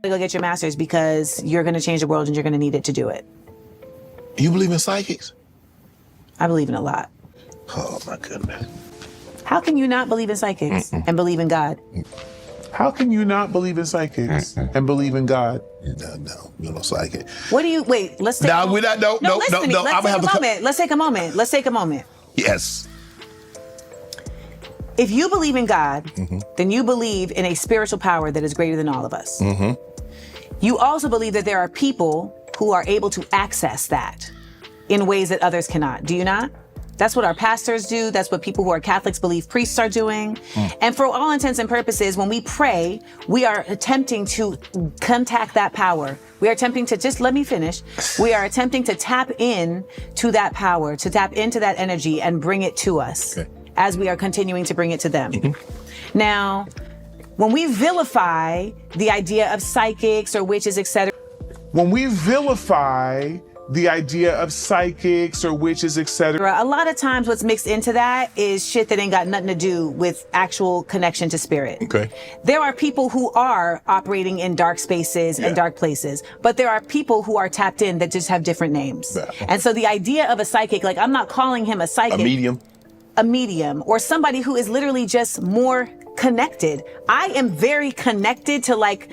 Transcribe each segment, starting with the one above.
Go get your master's because you're going to change the world and you're going to need it to do it. You believe in psychics? I believe in a lot. Oh my goodness. How can you not believe in psychics and believe in God? How can you not believe in psychics and believe in God? No, you're no psychic. What do you, wait, let's take No, we're not, no. Listen to me. Let's take a moment. Let's take a moment. Yes. If you believe in God, then you believe in a spiritual power that is greater than all of us. You also believe that there are people who are able to access that in ways that others cannot. Do you not? That's what our pastors do. That's what people who are Catholics believe priests are doing. And for all intents and purposes, when we pray, we are attempting to contact that power. We are attempting to, just let me finish. We are attempting to tap in to that power, to tap into that energy and bring it to us as we are continuing to bring it to them. Now, when we vilify the idea of psychics or witches, etc. When we vilify the idea of psychics or witches, etc. A lot of times what's mixed into that is shit that ain't got nothing to do with actual connection to spirit. Okay. There are people who are operating in dark spaces and dark places, but there are people who are tapped in that just have different names. And so the idea of a psychic, like I'm not calling him a psychic. A medium, or somebody who is literally just more connected. I am very connected to, like,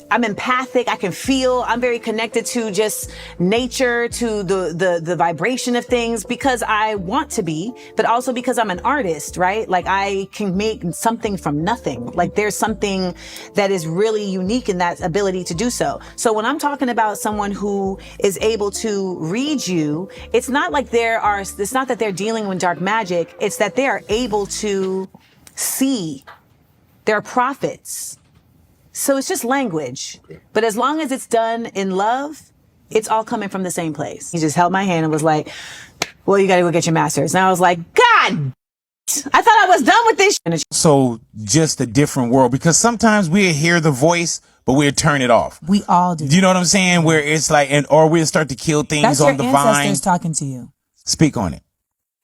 I'm empathic, I can feel, I'm very connected to just nature, to the vibration of things because I want to be, but also because I'm an artist, right? Like I can make something from nothing. Like there's something that is really unique in that ability to do so. So when I'm talking about someone who is able to read you, it's not like it's not that they're dealing with dark magic, it's that they are able to see. They're prophets. So it's just language. But as long as it's done in love, it's all coming from the same place. He just held my hand and was like, well, you got to go get your master's. And I was like, God, I thought I was done with this. So just a different world, because sometimes we hear the voice, but we'll turn it off. We all do. Do you know what I'm saying? Where it's like, or we'll start to kill things on the vine. That's your ancestors talking to you. Speak on it.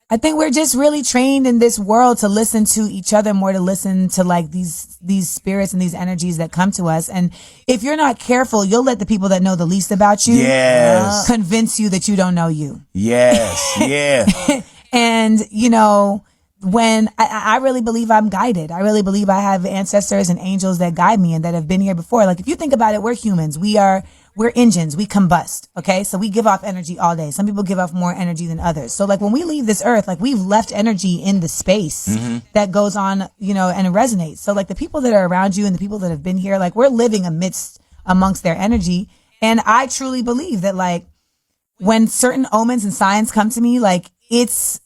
I think we're just really trained in this world to listen to each other more, to listen to like these spirits and these energies that come to us. And if you're not careful, you'll let the people that know the least about you convince you that you don't know you. Yes. Yeah. And, you know, when I really believe I'm guided. I really believe I have ancestors and angels that guide me and that have been here before. Like if you think about it, we're humans. We're engines. We combust. Okay. So we give off energy all day. Some people give off more energy than others. So like when we leave this earth, like we've left energy in the space that goes on, you know, and it resonates. So like the people that are around you and the people that have been here, like we're living amongst their energy. And I truly believe that like when certain omens and signs come to me, like it's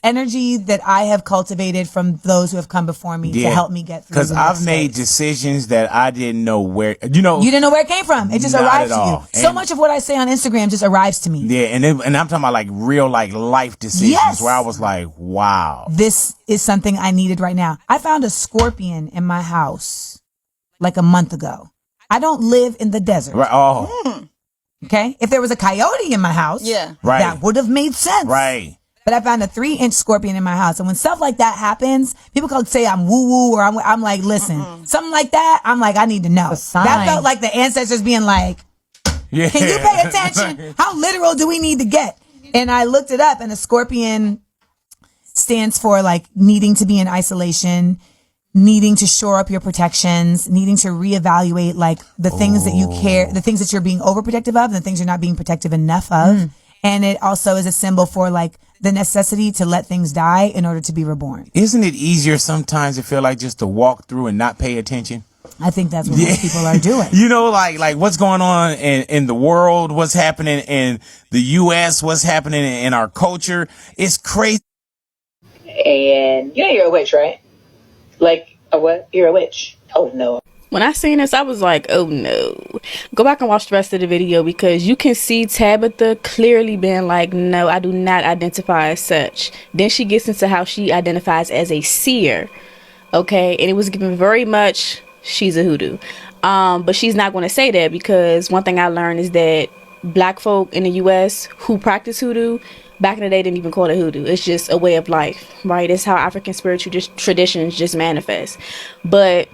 energy that I have cultivated from those who have come before me to help me get through. Because I've made decisions that I didn't know where, you know. You didn't know where it came from. It just arrived to you. So much of what I say on Instagram just arrives to me. Yeah, and I'm talking about like real like life decisions where I was like, wow. This is something I needed right now. I found a scorpion in my house like a month ago. I don't live in the desert. Right. Oh. Okay? If there was a coyote in my house, that would have made sense. Right. But I found a 3-inch scorpion in my house. And when stuff like that happens, people can say I'm woo-woo or I'm like, listen, something like that, I'm like, I need to know. That felt like the ancestors being like, can you pay attention? How literal do we need to get? And I looked it up and a scorpion stands for like needing to be in isolation, needing to shore up your protections, needing to reevaluate like the things that you care, the things that you're being overprotective of and the things you're not being protective enough of. And it also is a symbol for like the necessity to let things die in order to be reborn. Isn't it easier sometimes to feel like just to walk through and not pay attention? I think that's what most people are doing. You know, like what's going on in the world, what's happening in the U.S., what's happening in our culture. It's crazy. And you know you're a witch, right? Like a what? You're a witch. Oh no. When I seen this, I was like, oh no. Go back and watch the rest of the video because you can see Tabitha clearly being like, no, I do not identify as such. Then she gets into how she identifies as a seer. Okay, and it was given very much, she's a hoodoo. But she's not going to say that because one thing I learned is that black folk in the U.S. who practice hoodoo, back in the day didn't even call it hoodoo. It's just a way of life, right? It's how African spiritual traditions just manifest. But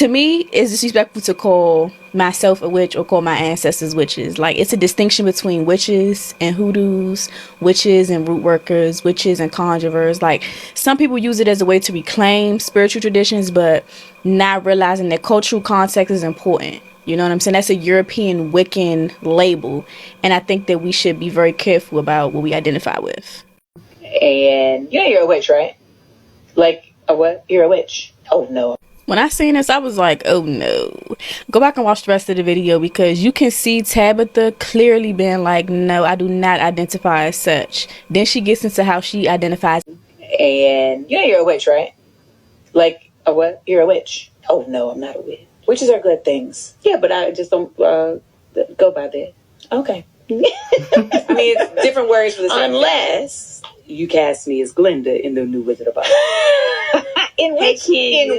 to me, it's disrespectful to call myself a witch or call my ancestors witches. Like, it's a distinction between witches and hoodoos, witches and root workers, witches and conjurers. Like, some people use it as a way to reclaim spiritual traditions, but not realizing that cultural context is important. You know what I'm saying? That's a European Wiccan label, and I think that we should be very careful about what we identify with. And you know you're a witch, right? Like, a what? You're a witch. Oh, no. When I seen this, I was like, oh no. Go back and watch the rest of the video, because you can see Tabitha clearly being like, no, I do not identify as such. Then she gets into how she identifies. And you know you're a witch, right? Like, a what? You're a witch. Oh, no, I'm not a witch. Witches are good things. Yeah, but I just don't go by that. Okay. I mean, it's different words for the same. Unless you cast me as Glinda in the new Wizard of Oz. In which case,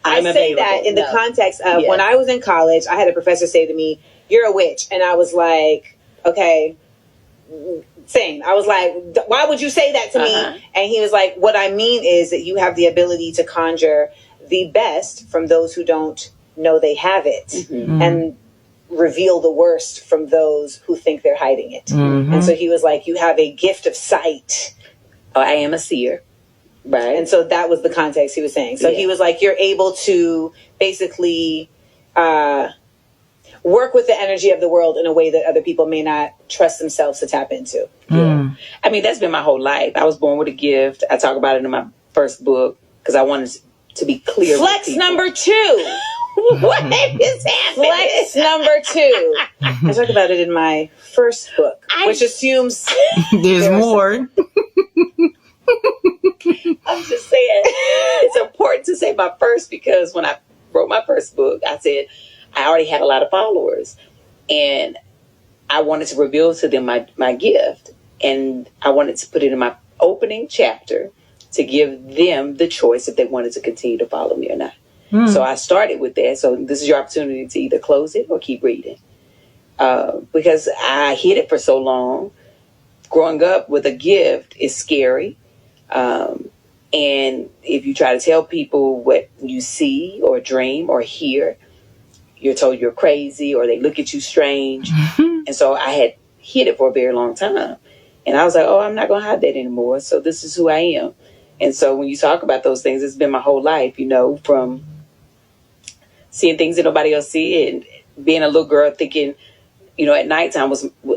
I say that in the context of when I was in college, I had a professor say to me, "You're a witch," and I was like, "Okay." Same. I was like, why would you say that to me? And he was like, what I mean is that you have the ability to conjure the best from those who don't know they have it, and reveal the worst from those who think they're hiding it. And so he was like, you have a gift of sight. I am a seer. Right. And so that was the context he was saying. So he was like, you're able to basically work with the energy of the world in a way that other people may not trust themselves to tap into. Yeah. I mean, that's been my whole life. I was born with a gift. I talk about it in my first book because I wanted to be clear. Flex number 2. What is happening? Flex number 2. I talk about it in my first book, which assumes there's more. I'm just saying, it's important to say my first, because when I wrote my first book, I said I already had a lot of followers, and I wanted to reveal to them my gift, and I wanted to put it in my opening chapter to give them the choice if they wanted to continue to follow me or not. So I started with that. So this is your opportunity to either close it or keep reading, because I hid it for so long. Growing up with a gift is scary. And if you try to tell people what you see or dream or hear, you're told you're crazy or they look at you strange. And so I had hid it for a very long time. And I was like, oh, I'm not going to hide that anymore. So this is who I am. And so when you talk about those things, it's been my whole life, you know, from seeing things that nobody else see, and being a little girl thinking, you know, at nighttime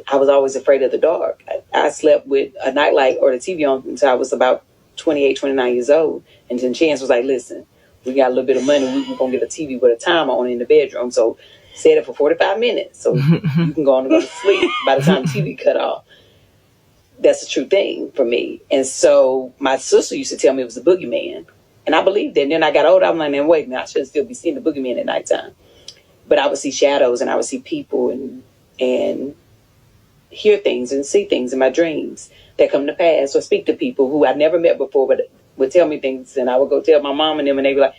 I was always afraid of the dark. I slept with a nightlight or the TV on until I was about 28, 29 years old. And then Chance was like, listen, we got a little bit of money. We're going to get a TV with a timer on in the bedroom. So set it for 45 minutes so you can go on and go to sleep by the time the TV cut off. That's a true thing for me. And so my sister used to tell me it was a boogeyman. And I believed it. And then I got older. I'm like, man, wait, now I shouldn't still be seeing the boogeyman at nighttime. But I would see shadows, and I would see people and hear things and see things in my dreams that come to pass, or speak to people who I never met before, but would tell me things. And I would go tell my mom and them, and they'd be like,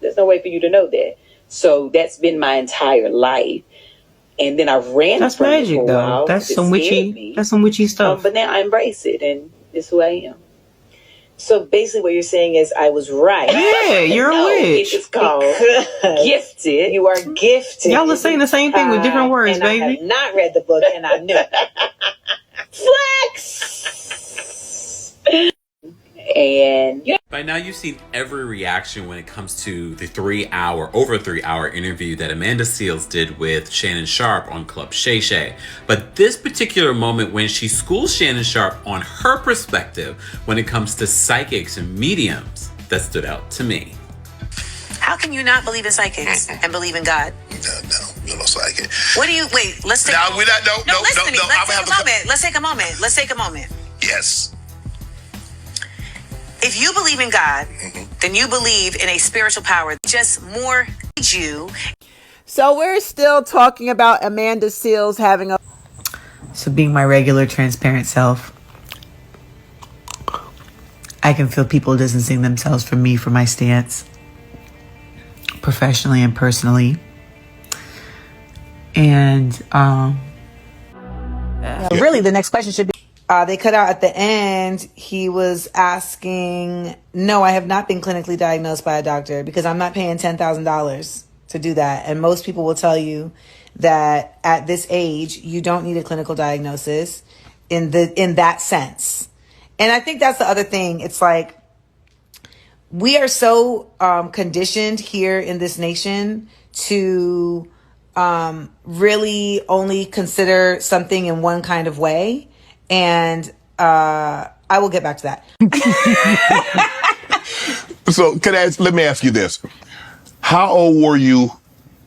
there's no way for you to know that. So that's been my entire life. And then I ran. That's from magic, it for a though. while. That's some witchy. That's some witchy stuff. But now I embrace it, and it's who I am. So basically, what you're saying is I was right. Yeah, you're a witch. It's called gifted. You are gifted. Y'all are saying the same thing with different words, and baby. I have not read the book, and I knew. Flex. And by now you've seen every reaction when it comes to the over 3 hour interview that Amanda Seales did with Shannon Sharpe on Club Shay Shay. But this particular moment when she schools Shannon Sharpe on her perspective when it comes to psychics and mediums, that stood out to me. How can you not believe in psychics and believe in God? No, you're no psychic. What do you, wait, let's take No, we're not, no. Listen to me. Let's take a moment. Yes. If you believe in God, then you believe in a spiritual power. Just more you. So we're still talking about Amanda Seales having a... So being my regular transparent self, I can feel people distancing themselves from me for my stance, professionally and personally. And really, the next question should be, They cut out at the end, he was asking, no, I have not been clinically diagnosed by a doctor because I'm not paying $10,000 to do that. And most people will tell you that at this age, you don't need a clinical diagnosis in that sense. And I think that's the other thing. It's like, we are so conditioned here in this nation to really only consider something in one kind of way. And I will get back to that. So let me ask you this. How old were you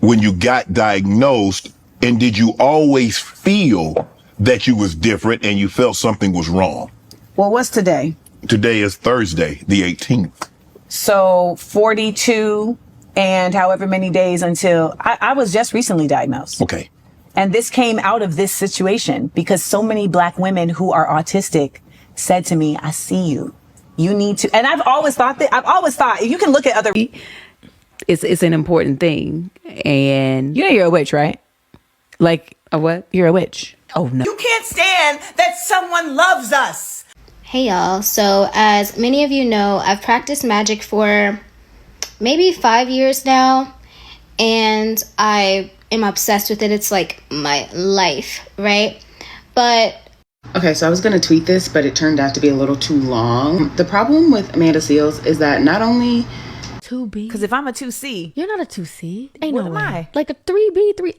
when you got diagnosed, and did you always feel that you was different and you felt something was wrong? Well, what's today? Today is Thursday, the 18th. So 42 and however many days until I was just recently diagnosed. Okay. And this came out of this situation because so many Black women who are autistic said to me, I see you. You need to. And I've always thought you can look at other. It's an important thing. And you know, you're a witch, right? Like a what? You're a witch. Oh, no. You can't stand that someone loves us. Hey y'all, so as many of you know, I've practiced magic for maybe 5 years now, and I am obsessed with it. It's like my life, right? But okay, so I was gonna tweet this, but it turned out to be a little too long. The problem with Amanda Seales is that not only 2B. Because if I'm a 2C, you're not a 2C. Ain't what no am way. I? Like a 3B, 3.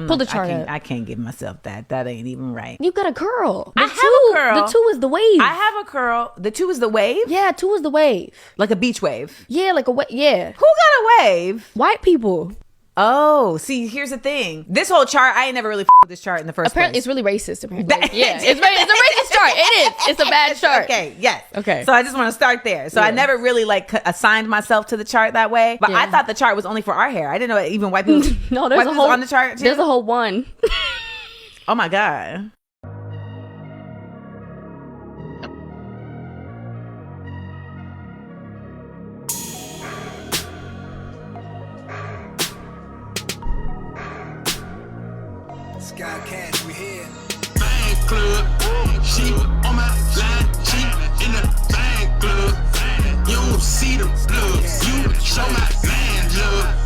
Pull the chart up. I can't give myself that. That ain't even right. You got a curl. I have a curl. The 2 is the wave. I have a curl. The 2 is the wave? Yeah, 2 is the wave. Like a beach wave. Yeah, like a wave. Yeah. Who got a wave? White people. Oh, see, here's the thing. This whole chart, I ain't never really with this chart in the first Apparently, place. it's really racist. Apparently. Yeah, it's a racist chart. It is. It's a bad chart. Okay, yes. Okay. So I just want to start there. So I never really assigned myself to the chart that way. But I thought the chart was only for our hair. I didn't know even white people. No, there's a whole on the chart too. There's a whole one. Oh my God. Sky Cash, we here. Bang club, she on my line, she in the bang club. You don't see the plugs, you show my man love.